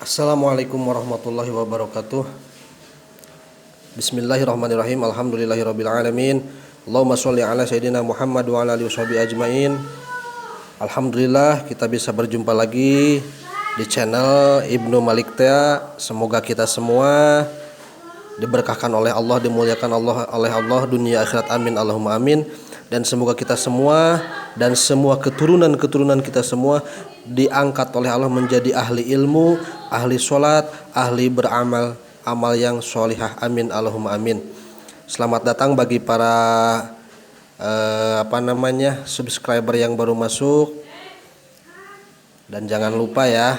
Assalamualaikum warahmatullahi wabarakatuh. Bismillahirrahmanirrahim. Alhamdulillahirabbil alamin. Allahumma sholli ala sayidina Muhammad wa ala alihi washabihi ajmain. Alhamdulillah kita bisa berjumpa lagi di channel Ibnu Malik Tea. Semoga kita semua diberkahkan oleh Allah, dimuliakan oleh Allah dunia akhirat, amin Allahumma amin. Dan semoga kita semua dan semua keturunan kita semua diangkat oleh Allah menjadi ahli ilmu, ahli sholat, ahli beramal amal yang sholihah, amin Allahumma amin. Selamat datang bagi para subscriber yang baru masuk, dan jangan lupa ya,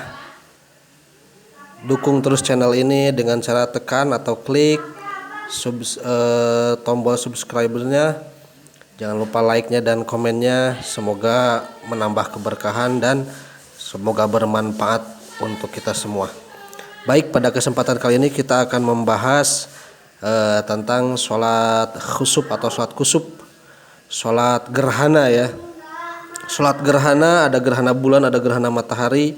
dukung terus channel ini dengan cara tekan atau klik tombol subscribernya. Jangan lupa like-nya dan komennya. Semoga menambah keberkahan dan semoga bermanfaat untuk kita semua. Baik, pada kesempatan kali ini kita akan membahas tentang sholat khusuf atau sholat kusuf, sholat gerhana ya. Sholat gerhana, ada gerhana bulan, ada gerhana matahari.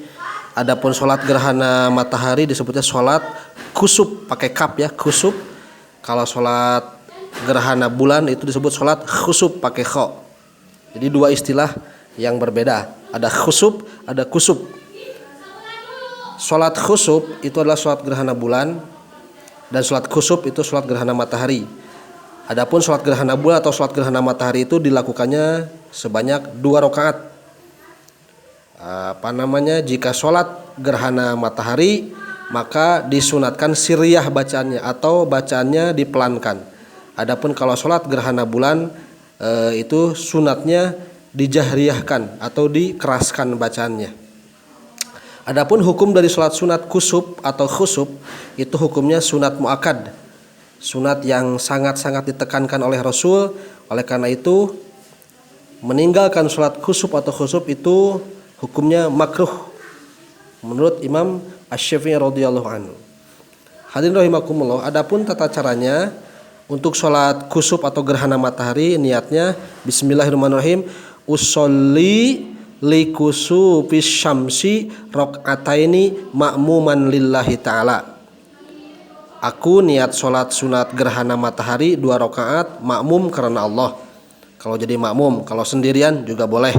Adapun sholat gerhana matahari disebutnya sholat kusuf, pakai kaf ya, kusuf. Kalau sholat gerhana bulan itu disebut sholat khusuf, pakai kho. Jadi dua istilah yang berbeda, ada khusuf, ada kusuf. Sholat khusuf itu adalah sholat gerhana bulan, dan sholat kusuf itu sholat gerhana matahari. Adapun sholat gerhana bulan atau sholat gerhana matahari itu dilakukannya sebanyak 2 rakaat. Jika sholat gerhana matahari maka disunatkan siriyah bacaannya atau bacaannya dipelankan. Adapun kalau sholat gerhana bulan itu sunatnya dijahriyahkan atau dikeraskan bacaannya. Adapun hukum dari sholat sunat kusuf atau khusuf itu hukumnya sunat muakkad, sunat yang sangat-sangat ditekankan oleh Rasul. Oleh karena itu meninggalkan sholat kusuf atau khusuf itu hukumnya makruh menurut Imam Asy-Syafi'i radhiyallahu anhu. Hadirin rahimakumullah, adapun tata caranya untuk sholat kusuf atau gerhana matahari, niatnya bismillahirrahmanirrahim, usolli li kusufis syamsi rakaataini ma'muman lillahi ta'ala. Aku niat sholat sunat gerhana matahari 2 rakaat makmum karena Allah. Kalau jadi makmum, kalau sendirian juga boleh.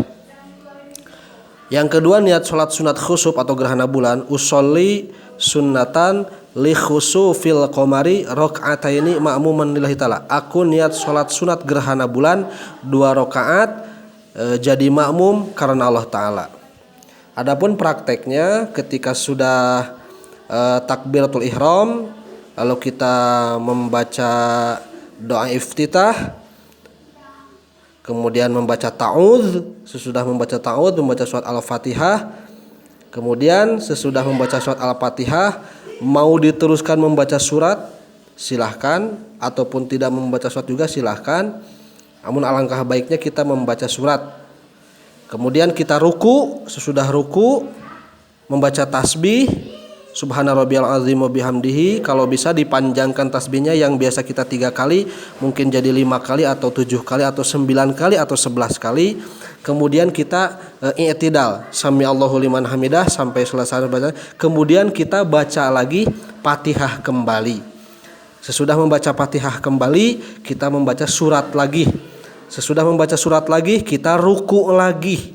Yang kedua, niat sholat sunat khusuf atau gerhana bulan, usolli sunnatan li khusufil qamari rakaataini ma'muman lillahi ta'ala. Aku niat sholat sunat gerhana bulan 2 rakaat jadi makmum karena Allah Ta'ala. Adapun prakteknya ketika sudah takbiratul ihram, lalu kita membaca doa iftitah, kemudian membaca ta'udz, sesudah membaca ta'udz membaca surat Al-Fatihah, kemudian sesudah membaca surat Al-Fatihah mau diteruskan membaca surat silahkan, ataupun tidak membaca surat juga silahkan. Namun alangkah baiknya kita membaca surat. Kemudian kita ruku, sesudah ruku membaca tasbih subhana rabbiyal azim wa bihamdihi. Kalau bisa dipanjangkan tasbihnya, yang biasa kita 3 kali mungkin jadi 5 kali atau 7 kali atau 9 kali atau 11 kali. Kemudian kita i'tidal, sami Allahu liman hamidah sampai selesai baca. Kemudian kita baca lagi Fatihah kembali. Sesudah membaca Fatihah kembali, kita membaca surat lagi. Sesudah membaca surat lagi, kita ruku lagi.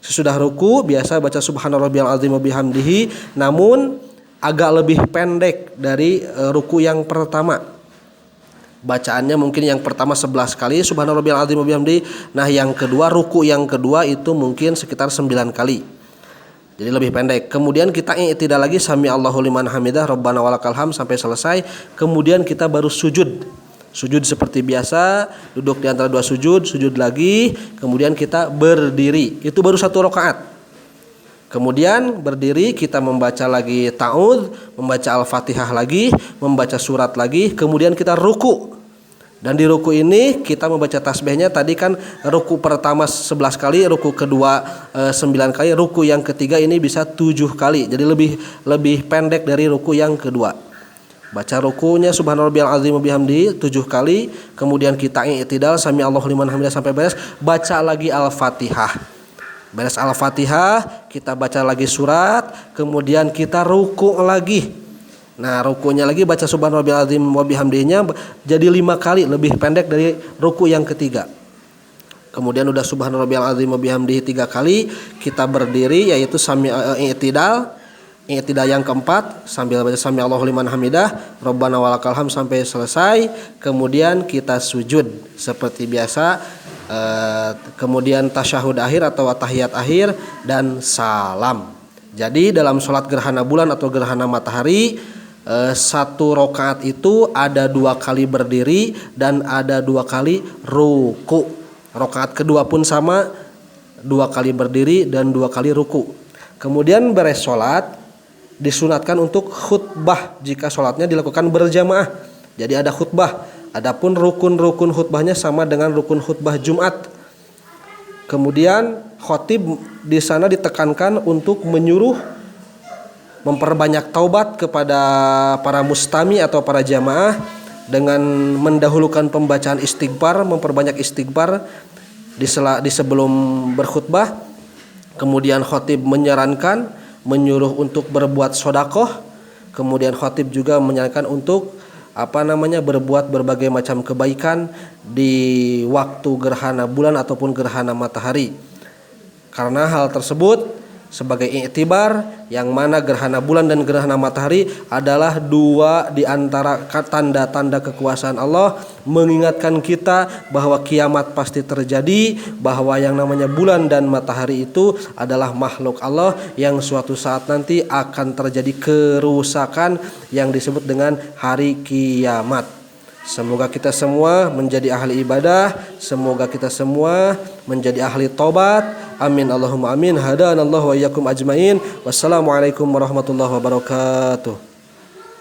Sesudah ruku biasa baca subhana rabbiyal azim wa bihamdihi, namun agak lebih pendek dari ruku yang pertama. Bacaannya mungkin yang pertama 11 kali subhana rabbiyal azim wa bihamdihi. Nah, yang kedua, ruku yang kedua itu mungkin sekitar 9 kali. Jadi lebih pendek. Kemudian kita i'tidal lagi, sami Allahu liman hamidah rabbana walakal hamd sampai selesai. Kemudian kita baru sujud. Sujud seperti biasa, duduk di antara 2 sujud, sujud lagi, kemudian kita berdiri. Itu baru 1 rakaat. Kemudian berdiri, kita membaca lagi ta'udz, membaca Al-Fatihah lagi, membaca surat lagi, kemudian kita ruku. Dan di ruku ini kita membaca tasbihnya. Tadi kan ruku pertama 11 kali, ruku kedua 9 kali, ruku yang ketiga ini bisa 7 kali. Jadi lebih pendek dari ruku yang kedua. Baca rukunya subhanarabbiyal azim wa bihamdihi 7 kali, kemudian kita i'tidal sami Allahu liman hamidah sampai beres, baca lagi Al-Fatihah. Beres Al-Fatihah, kita baca lagi surat, kemudian kita ruku lagi. Nah, rukunya lagi baca subhanarabbiyal azim wa bihamdihnya jadi 5 kali, lebih pendek dari ruku yang ketiga. Kemudian udah subhanarabbiyal azim wa bihamdihi 3 kali, kita berdiri yaitu i'tidal yang keempat sambil baca sami Allahu liman hamidah, Rabbana walakal hamd sampai selesai. Kemudian kita sujud seperti biasa. Kemudian tasyahud akhir atau tahiyat akhir dan salam. Jadi dalam sholat gerhana bulan atau gerhana matahari, 1 rakaat itu ada 2 kali berdiri dan ada 2 kali ruku. Rakaat kedua pun sama, 2 kali berdiri dan 2 kali ruku. Kemudian beres sholat disunatkan untuk khutbah jika sholatnya dilakukan berjamaah. Jadi ada khutbah. Adapun rukun-rukun khutbahnya sama dengan rukun khutbah Jumat. Kemudian khotib di sana ditekankan untuk menyuruh memperbanyak taubat kepada para mustami atau para jamaah dengan mendahulukan pembacaan istighfar, memperbanyak istighfar di sebelum berkhutbah. Kemudian khotib menyarankan menyuruh untuk berbuat sedekah. Kemudian khotib juga menyarankan untuk berbuat berbagai macam kebaikan di waktu gerhana bulan ataupun gerhana matahari. Karena hal tersebut sebagai iktibar, yang mana gerhana bulan dan gerhana matahari adalah 2 di antara tanda-tanda kekuasaan Allah, mengingatkan kita bahwa kiamat pasti terjadi, bahwa yang namanya bulan dan matahari itu adalah makhluk Allah yang suatu saat nanti akan terjadi kerusakan yang disebut dengan hari kiamat. Semoga kita semua menjadi ahli ibadah, semoga kita semua menjadi ahli taubat. Amin Allahumma amin. Hadanallahu wa iyyakum ajmain. Wassalamualaikum warahmatullahi wabarakatuh.